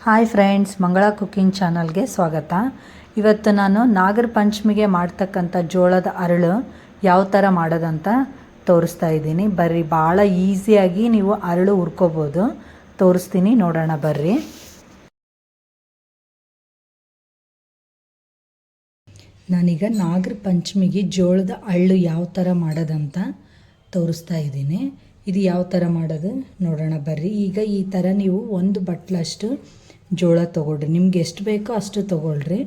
Hi friends, ಮಂಗಳ cooking ಚಾನಲ್ಗೆ ಸ್ವಾಗತ. ಇವತ್ತು ನಾನು ನಾಗರ ಪಂಚಮಿಗೆ ಮಾಡ್ತಕ್ಕಂಥ ಜೋಳದ ಅರಳು ಯಾವ ಥರ ಮಾಡೋದಂತ ತೋರಿಸ್ತಾ ಇದ್ದೀನಿ. ಬರ್ರಿ, ಭಾಳ ಈಸಿಯಾಗಿ ನೀವು ಅರಳು ಹುರ್ಕೋಬೋದು. ತೋರಿಸ್ತೀನಿ, ನೋಡೋಣ ಬರ್ರಿ. ನಾನೀಗ ನಾಗರ ಪಂಚಮಿಗೆ ಜೋಳದ ಅರಳು ಯಾವ ಥರ ಮಾಡೋದಂತ ತೋರಿಸ್ತಾ ಇದ್ದೀನಿ. ಇದು ಯಾವ ಥರ ಮಾಡೋದು ನೋಡೋಣ ಬರ್ರಿ. ಈಗ ಈ ಥರ ನೀವು ಒಂದು ಬಟ್ಲಷ್ಟು ಜೋಳ ತೊಗೊಳ್ರಿ. ನಿಮ್ಗೆ ಎಷ್ಟು ಬೇಕೋ ಅಷ್ಟು ತೊಗೊಳ್ರಿ.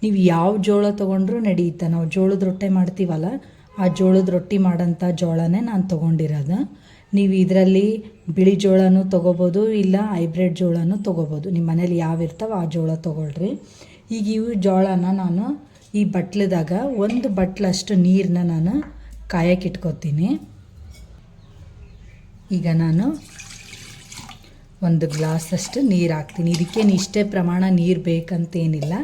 ನೀವು ಯಾವ ಜೋಳ ತೊಗೊಂಡ್ರೂ ನಡೆಯುತ್ತೆ. ನಾವು ಜೋಳದ ರೊಟ್ಟಿ ಮಾಡ್ತೀವಲ್ಲ, ಆ ಜೋಳದ ರೊಟ್ಟಿ ಮಾಡೋಂಥ ಜೋಳನೇ ನಾನು ತೊಗೊಂಡಿರೋದು. ನೀವು ಇದರಲ್ಲಿ ಬಿಳಿ ಜೋಳನೂ ತೊಗೋಬೋದು, ಇಲ್ಲ ಹೈಬ್ರಿಡ್ ಜೋಳನೂ ತೊಗೋಬೋದು. ನಿಮ್ಮ ಮನೇಲಿ ಯಾವ ಇರ್ತಾವೆ ಆ ಜೋಳ ತೊಗೊಳ್ರಿ. ಈಗ ಇವು ಜೋಳನ ನಾನು ಈ ಬಟ್ಲದಾಗ ಒಂದು ಬಟ್ಲಷ್ಟು ನೀರನ್ನ ನಾನು ಕಾಯಕ್ಕೆ ಇಟ್ಕೊತೀನಿ. ಈಗ ನಾನು ಒಂದು ಗ್ಲಾಸಷ್ಟು ನೀರು ಹಾಕ್ತೀನಿ. ಇದಕ್ಕೇನು ಇಷ್ಟೇ ಪ್ರಮಾಣ ನೀರು ಬೇಕಂತೇನಿಲ್ಲ.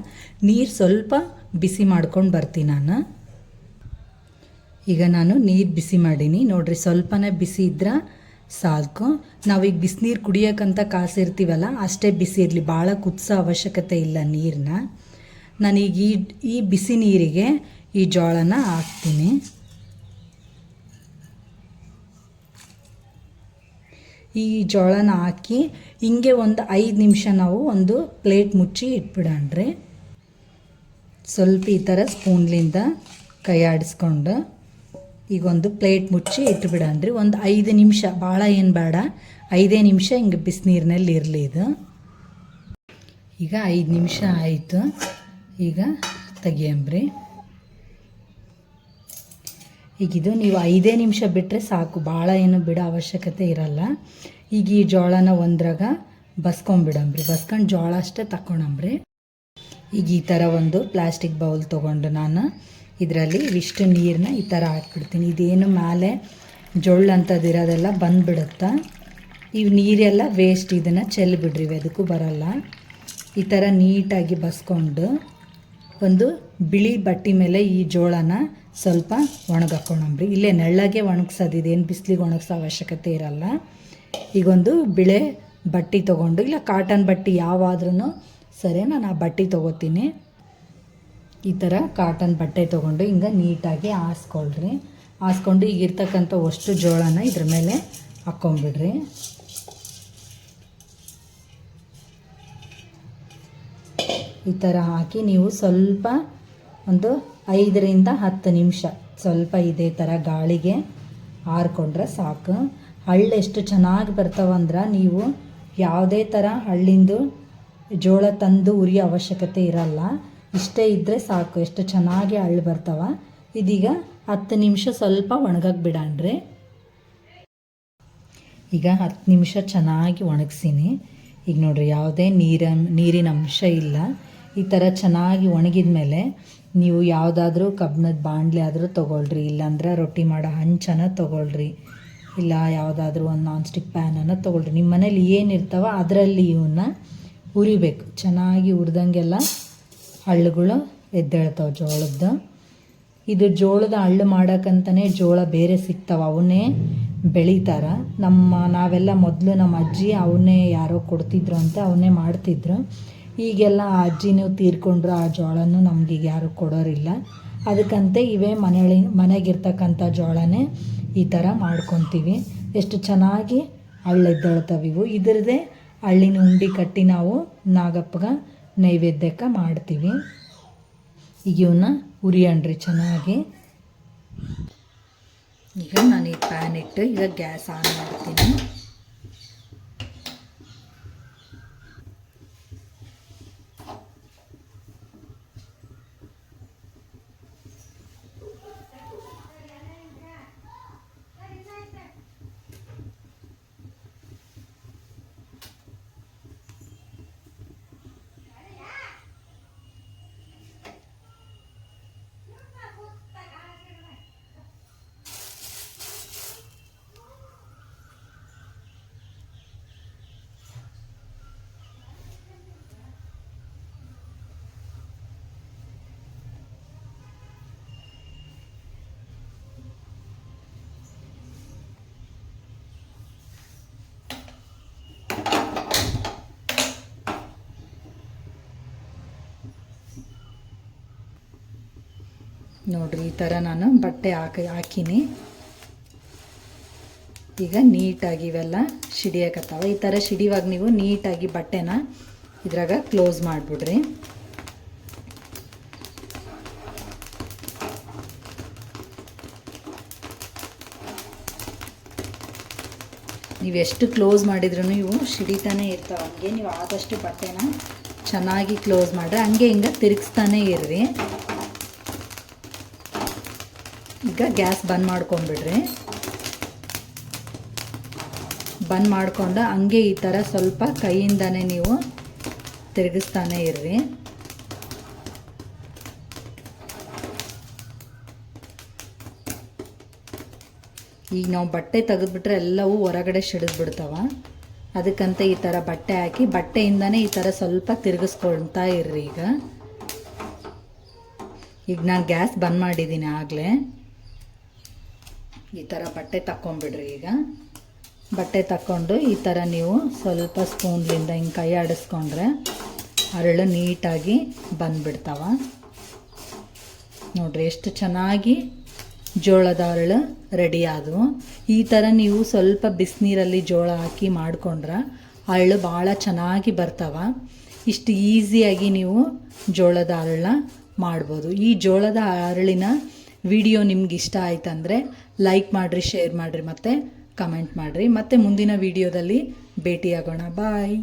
ನೀರು ಸ್ವಲ್ಪ ಬಿಸಿ ಮಾಡ್ಕೊಂಡು ಬರ್ತೀನಿ ನಾನು. ಈಗ ನಾನು ನೀರು ಬಿಸಿ ಮಾಡೀನಿ ನೋಡಿರಿ. ಸ್ವಲ್ಪನೇ ಬಿಸಿ ಇದ್ರೆ ಸಾಕು. ನಾವೀಗ ಬಿಸಿನೀರು ಕುಡಿಯೋಕ್ಕಂತ ಕಾಸಿರ್ತೀವಲ್ಲ, ಅಷ್ಟೇ ಬಿಸಿ ಇರಲಿ, ಭಾಳ ಕುದಿಸೋ ಅವಶ್ಯಕತೆ ಇಲ್ಲ ನೀರನ್ನ. ನಾನೀಗ ಈ ಬಿಸಿ ನೀರಿಗೆ ಈ ಜೋಳನ ಹಾಕ್ತೀನಿ. ಈ ಜೋಳನ ಹಾಕಿ ಹಿಂಗೆ ಒಂದು 5 ನಿಮಿಷ ನಾವು ಒಂದು ಪ್ಲೇಟ್ ಮುಚ್ಚಿ ಇಟ್ಬಿಡಣ್ರಿ. ಸ್ವಲ್ಪ ಈ ಥರ ಸ್ಪೂನ್ಲಿಂದ ಕೈ ಆಡಿಸ್ಕೊಂಡು ಈಗ ಒಂದು ಪ್ಲೇಟ್ ಮುಚ್ಚಿ ಇಟ್ಬಿಡಣ್ರಿ. ಒಂದು 5 ನಿಮಿಷ, ಭಾಳ ಏನು ಬೇಡ, 5 ನಿಮಿಷ ಹಿಂಗೆ ಬಿಸಿನೀರಿನಲ್ಲಿ ಇರಲಿ ಇದು. ಈಗ 5 ನಿಮಿಷ ಆಯಿತು. ಈಗ ತೆಗಿಯಂಬ್ರಿ. ಈಗ ಇದು ನೀವು 5 ನಿಮಿಷ ಬಿಟ್ಟರೆ ಸಾಕು, ಭಾಳ ಏನು ಬಿಡೋ ಅವಶ್ಯಕತೆ ಇರಲ್ಲ. ಈಗ ಈ ಜೋಳನ ಒಂದ್ರಾಗ ಬಸ್ಕೊಂಬಿಡಂಬ್ರಿ. ಬಸ್ಕೊಂಡು ಜೋಳ ಅಷ್ಟೇ ತಗೊಳಂಬ್ರಿ. ಈಗ ಈ ಥರ ಒಂದು ಪ್ಲಾಸ್ಟಿಕ್ ಬೌಲ್ ತೊಗೊಂಡು ನಾನು ಇದರಲ್ಲಿ ಇಷ್ಟು ನೀರನ್ನ ಈ ಥರ ಹಾಕ್ಬಿಡ್ತೀನಿ. ಇದೇನು ಮೇಲೆ ಜೋಳ ಅಂಥದ್ದಿರೋದೆಲ್ಲ ಬಂದುಬಿಡುತ್ತೆ. ಇವು ನೀರೆಲ್ಲ ವೇಸ್ಟ್, ಇದನ್ನು ಚೆಲ್ಲಿಬಿಡ್ರಿ, ಅದಕ್ಕೂ ಬರಲ್ಲ. ಈ ಥರ ನೀಟಾಗಿ ಬಸ್ಕೊಂಡು ಒಂದು ಬಿಳಿ ಬಟ್ಟೆ ಮೇಲೆ ಈ ಜೋಳನ ಸ್ವಲ್ಪ ಒಣಗಾಕೊಂಡ್ರಿ. ಇಲ್ಲೇ ನೆಳ್ಳಗೆ ಒಣಗ್ಸೋದು, ಇದೇನು ಬಿಸಿಲಿಗೆ ಒಣಗಿಸೋ ಅವಶ್ಯಕತೆ ಇರಲ್ಲ. ಈಗೊಂದು ಬಿಳೆ ಬಟ್ಟೆ ತೊಗೊಂಡು, ಇಲ್ಲ ಕಾಟನ್ ಬಟ್ಟೆ ಯಾವಾದ್ರೂ ಸರಿ, ನಾನು ಆ ಬಟ್ಟೆ ತೊಗೋತೀನಿ. ಈ ಥರ ಕಾಟನ್ ಬಟ್ಟೆ ತೊಗೊಂಡು ಹಿಂಗೆ ನೀಟಾಗಿ ಹಾಸ್ಕೊಳ್ರಿ. ಹಾಸ್ಕೊಂಡು ಈಗಿರ್ತಕ್ಕಂಥ ಅಷ್ಟು ಜೋಳನ ಇದ್ರ ಮೇಲೆ ಹಾಕ್ಕೊಂಬಿಡ್ರಿ. ಈ ಥರ ಹಾಕಿ ನೀವು ಸ್ವಲ್ಪ ಒಂದು 5 ರಿಂದ 10 ನಿಮಿಷ ಸ್ವಲ್ಪ ಇದೇ ಥರ ಗಾಳಿಗೆ ಹಾರಿಕೊಂಡ್ರೆ ಸಾಕು. ಹಳ್ಳು ಎಷ್ಟು ಚೆನ್ನಾಗಿ ಬರ್ತಾವಂದ್ರೆ ನೀವು ಯಾವುದೇ ಥರ ಹಳ್ಳಿಂದು ಜೋಳ ತಂದು ಉರಿಯೋ ಅವಶ್ಯಕತೆ ಇರಲ್ಲ. ಇಷ್ಟೇ ಇದ್ದರೆ ಸಾಕು, ಎಷ್ಟು ಚೆನ್ನಾಗಿ ಹಳ್ಳು ಬರ್ತಾವ. ಇದೀಗ 10 ನಿಮಿಷ ಸ್ವಲ್ಪ ಒಣಗಕ್ಕೆ ಬಿಡಣ್ರಿ. ಈಗ 10 ನಿಮಿಷ ಚೆನ್ನಾಗಿ ಒಣಗಿಸೀನಿ. ಈಗ ನೋಡಿರಿ, ಯಾವುದೇ ನೀರಿನ ಅಂಶ ಇಲ್ಲ. ಈ ಥರ ಚೆನ್ನಾಗಿ ಒಣಗಿದ ಮೇಲೆ ನೀವು ಯಾವುದಾದ್ರೂ ಕಬ್ಬಿಣದ ಬಾಣಲೆ ಆದರೂ ತೊಗೊಳ್ರಿ, ಇಲ್ಲಾಂದ್ರೆ ರೊಟ್ಟಿ ಮಾಡೋ ಹಂಚನ ತೊಗೊಳ್ರಿ, ಇಲ್ಲ ಯಾವುದಾದ್ರೂ ಒಂದು ನಾನ್ ಸ್ಟಿಕ್ ಪ್ಯಾನನ್ನು ತೊಗೊಳ್ರಿ. ನಿಮ್ಮ ಮನೇಲಿ ಏನಿರ್ತಾವ ಅದರಲ್ಲಿ ಇವನ್ನ ಹುರಿಬೇಕು. ಚೆನ್ನಾಗಿ ಹುರಿದಂಗೆಲ್ಲ ಹಳ್ಳುಗಳು ಎದ್ದೇಳ್ತಾವೆ ಜೋಳದ್ದು. ಇದು ಜೋಳದ ಹಳ್ಳು ಮಾಡೋಕ್ಕಂತಲೇ ಜೋಳ ಬೇರೆ ಸಿಗ್ತಾವೆ, ಅವನ್ನೇ ಬೆಳೀತಾರೆ. ನಾವೆಲ್ಲ ಮೊದಲು ನಮ್ಮ ಅಜ್ಜಿ ಅವನ್ನೇ ಯಾರೋ ಕೊಡ್ತಿದ್ರು ಅಂತ ಅವನ್ನೇ ಮಾಡ್ತಿದ್ರು. ಈಗೆಲ್ಲ ಆ ಅಜ್ಜಿನೂ ತೀರ್ಕೊಂಡ್ರು, ಆ ಜೋಳನೂ ನಮಗೀಗ ಯಾರು ಕೊಡೋರಿಲ್ಲ. ಅದಕ್ಕಂತೆ ಇವೇ ಮನೆಗಿರ್ತಕ್ಕಂಥ ಜೋಳನೇ ಈ ಥರ ಮಾಡ್ಕೊತೀವಿ. ಎಷ್ಟು ಚೆನ್ನಾಗಿ ಹಳ್ಳೆದ್ದೇಳ್ತವೆ ಇವು. ಇದರದೇ ಹಳ್ಳಿನ ಉಂಡೆ ಕಟ್ಟಿ ನಾವು ನಾಗಪ್ಪಗೆ ನೈವೇದ್ಯಕ್ಕೆ ಮಾಡ್ತೀವಿ. ಈಗ ಇವನ್ನ ಹುರಿಯಣ್ರಿ ಚೆನ್ನಾಗಿ. ಈಗ ನಾನು ಈ ಪ್ಯಾನ್ ಇಟ್ಟು ಈಗ ಗ್ಯಾಸ್ ಆನ್ ಮಾಡ್ತೀನಿ. ನೋಡಿರಿ ಈ ಥರ ನಾನು ಬಟ್ಟೆ ಹಾಕಿನಿ. ಈಗ ನೀಟಾಗಿ ಇವೆಲ್ಲ ಸಿಡಿಯಕತ್ತಾವ. ಈ ಥರ ಸಿಡಿಯುವಾಗ ನೀವು ನೀಟಾಗಿ ಬಟ್ಟೆನ ಇದ್ರಾಗ ಕ್ಲೋಸ್ ಮಾಡಿಬಿಡ್ರಿ. ನೀವು ಎಷ್ಟು ಕ್ಲೋಸ್ ಮಾಡಿದ್ರೂ ಇವು ಸಿಡಿತಾನೆ ಇರ್ತಾವೆ. ಹಂಗೆ ನೀವು ಆದಷ್ಟು ಬಟ್ಟೆನ ಚೆನ್ನಾಗಿ ಕ್ಲೋಸ್ ಮಾಡಿರಿ. ಹಂಗೆ ಹಿಂಗೆ ತಿರುಗಿಸ್ತಾನೆ ಇರ್ರಿ. ಈಗ ಗ್ಯಾಸ್ ಬಂದ್ ಮಾಡ್ಕೊಂಬಿಡ್ರಿ. ಬಂದ್ ಮಾಡಿಕೊಂಡು ಹಂಗೆ ಈ ಥರ ಸ್ವಲ್ಪ ಕೈಯಿಂದನೇ ನೀವು ತಿರುಗಿಸ್ತಾನೆ ಇರ್ರಿ. ಈಗ ನಾವು ಬಟ್ಟೆ ತೆಗೆದುಬಿಟ್ರೆ ಎಲ್ಲವೂ ಹೊರಗಡೆ ಸಿಡಿದ್ಬಿಡ್ತಾವ. ಅದಕ್ಕಂತ ಈ ಥರ ಬಟ್ಟೆ ಹಾಕಿ ಬಟ್ಟೆಯಿಂದನೇ ಈ ಥರ ಸ್ವಲ್ಪ ತಿರುಗಿಸ್ಕೊಳ್ತಾ ಇರ್ರಿ. ಈಗ ನಾನು ಗ್ಯಾಸ್ ಬಂದ್ ಮಾಡಿದ್ದೀನಿ ಆಗಲೇ. ಈ ಥರ ಬಟ್ಟೆ ತಕ್ಕೊಂಬಿಡ್ರಿ. ಈಗ ಬಟ್ಟೆ ತಕ್ಕೊಂಡು ಈ ಥರ ನೀವು ಸ್ವಲ್ಪ ಸ್ಪೂನ್ಲಿಂದ ಹಿಂಗೆ ಕೈ ಆಡಿಸ್ಕೊಂಡ್ರೆ ಅರಳು ನೀಟಾಗಿ ಬಂದುಬಿಡ್ತಾವ. ನೋಡಿರಿ ಎಷ್ಟು ಚೆನ್ನಾಗಿ ಜೋಳದ ಅರಳು ರೆಡಿ ಆದವು. ಈ ಥರ ನೀವು ಸ್ವಲ್ಪ ಬಿಸಿನೀರಲ್ಲಿ ಜೋಳ ಹಾಕಿ ಮಾಡ್ಕೊಂಡ್ರೆ ಅರಳು ಭಾಳ ಚೆನ್ನಾಗಿ ಬರ್ತಾವ. ಇಷ್ಟು ಈಸಿಯಾಗಿ ನೀವು ಜೋಳದ ಅರಳನ್ನ ಮಾಡ್ಬೋದು. ಈ ಜೋಳದ ಅರಳಿನ ವಿಡಿಯೋ ನಿಮ್ಗೆ ಇಷ್ಟ ಆಯ್ತಂದರೆ ಲೈಕ್ ಮಾಡಿರಿ, ಶೇರ್ ಮಾಡಿರಿ ಮತ್ತು ಕಮೆಂಟ್ ಮಾಡಿರಿ. ಮತ್ತು ಮುಂದಿನ ವಿಡಿಯೋದಲ್ಲಿ ಭೇಟಿಯಾಗೋಣ. ಬಾಯ್.